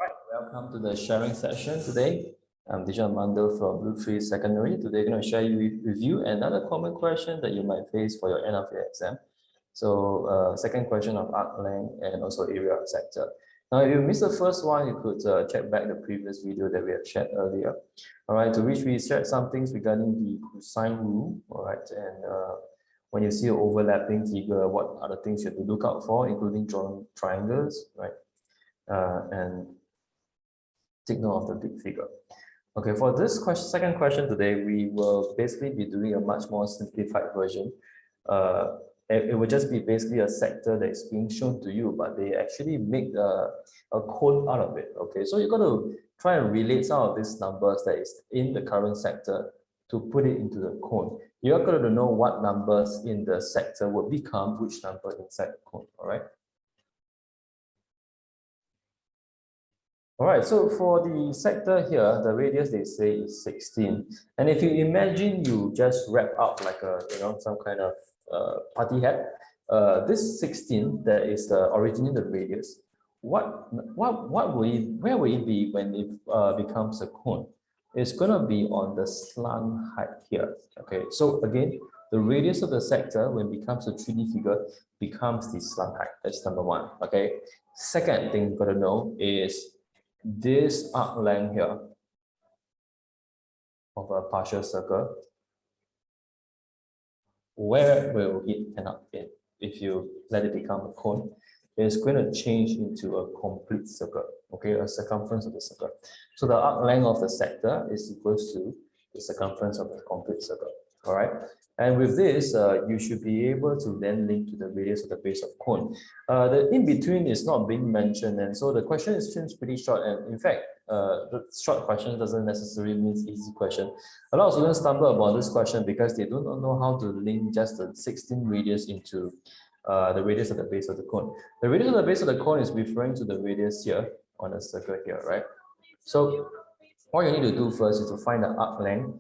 Right, welcome to the sharing session today. I'm Dijon Armando from BlueTree Secondary. Today, I'm going to share with you another common question that you might face for your end of year exam. So, second question of arc length and also area of sector. Now, if you missed the first one, you could check back the previous video that we have shared earlier. All right, to which we shared some things regarding the cosine rule. All right, and when you see an overlapping figure, what are the things you have to look out for, including drawing triangles, right? And take note of the big figure. Okay, for this second question today, we will basically be doing a much more simplified version. It will just be basically a sector that is being shown to you, but they actually make a cone out of it. Okay, so you're going to try and relate some of these numbers that is in the current sector to put it into the cone. You're going to know what numbers in the sector will become which number inside the cone. All right. All right, so for the sector here, the radius they say is 16. And if you imagine you just wrap up like a, some kind of party hat, this 16 that is originally the radius, what will it, where will it be when it becomes a cone? It's going to be on the slant height here. Okay, so again, the radius of the sector when it becomes a 3D figure becomes the slant height. That's number one. Okay, second thing you've got to know is this arc length here of a partial circle, where will it end up in if you let it become a cone? It's going to change into a complete circle, okay, a circumference of the circle. So the arc length of the sector is equals to the circumference of the complete circle, all right? And with this, you should be able to then link to the radius of the base of cone. The in-between is not being mentioned, and so the question seems pretty short, and in fact, the short question doesn't necessarily mean easy question. A lot of students stumble about this question because they don't know how to link just the 16 radius into the radius of the base of the cone. The radius of the base of the cone is referring to the radius here on the circle here, right? So what you need to do first is to find the arc length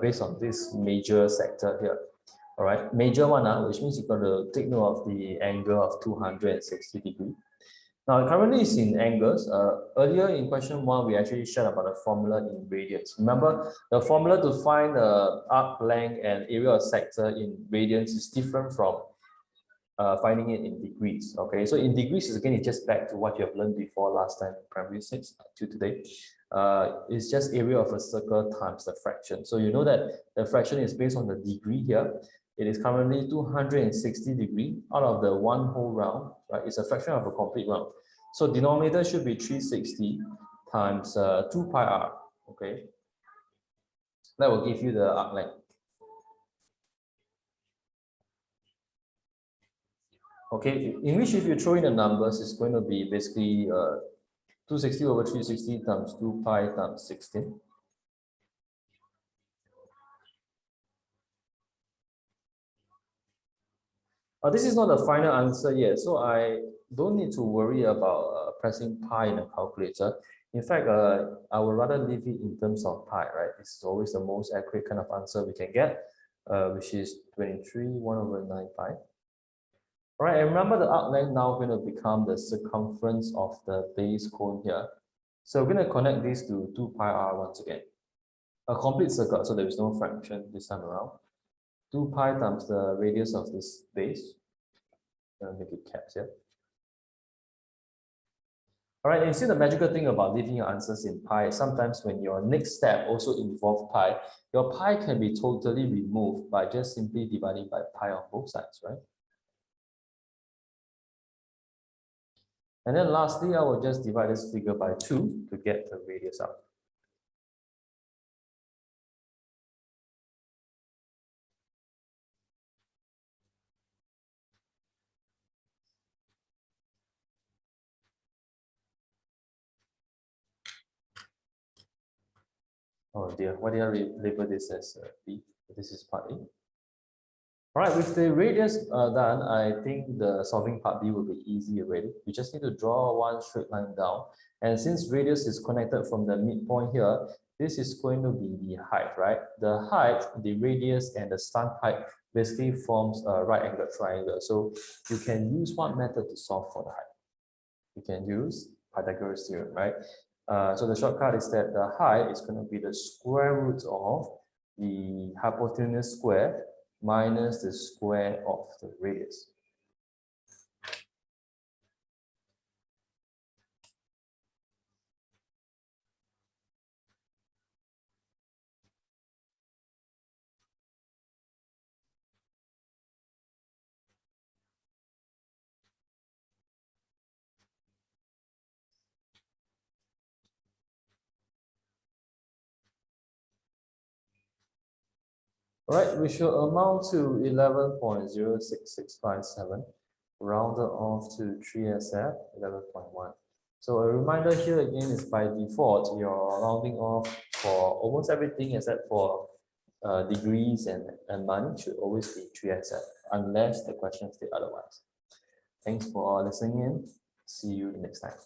based on this major sector here. All right, major one, which means you've got to take note of the angle of 260 degrees. Now, currently it's in angles. Earlier in question 1, we actually shared about the formula in radians. Remember, the formula to find the arc length and area of sector in radians is different from finding it in degrees. Okay, so in degrees, again, it's just back to what you have learned before last time, primary 6 to today. It's just area of a circle times the fraction. So you know that the fraction is based on the degree here. It is currently 260 degrees out of the one whole round, right? It's a fraction of a complete round. So denominator should be 360 times 2 pi r, okay? That will give you the arc length. Okay, in which if you throw in the numbers, it's going to be basically 260 over 360 times 2 pi times 16. This is not the final answer yet, so I don't need to worry about pressing pi in a calculator. In fact, I would rather leave it in terms of pi, right? This is always the most accurate kind of answer we can get, which is 23, 1 over 9 pi. All right, and remember the arc length now going to become the circumference of the base cone here. So we're going to connect these to 2 pi r once again. A complete circle, so there is no fraction this time around. 2 pi times the radius of this base. I'm going to make it caps here. All right, and you see the magical thing about leaving your answers in pi, sometimes when your next step also involves pi, your pi can be totally removed by just simply dividing by pi on both sides, right? And then lastly, I will just divide this figure by 2 to get the radius out. Oh dear, why did I label this as B? This is part A. All right, with the radius done, I think the solving part B will be easy already. We just need to draw one straight line down. And since radius is connected from the midpoint here, this is going to be the height, right? The height, the radius, and the slant height basically forms a right angle triangle. So you can use one method to solve for the height. You can use Pythagoras Theorem, right? So the shortcut is that the height is going to be the square root of the hypotenuse square minus the square of the radius. All right, which will amount to 11.06657, rounded off to 3SF, 11.1. So a reminder here again is by default, you're rounding off for almost everything except for degrees and money should always be 3SF, unless the question states otherwise. Thanks for listening in. See you next time.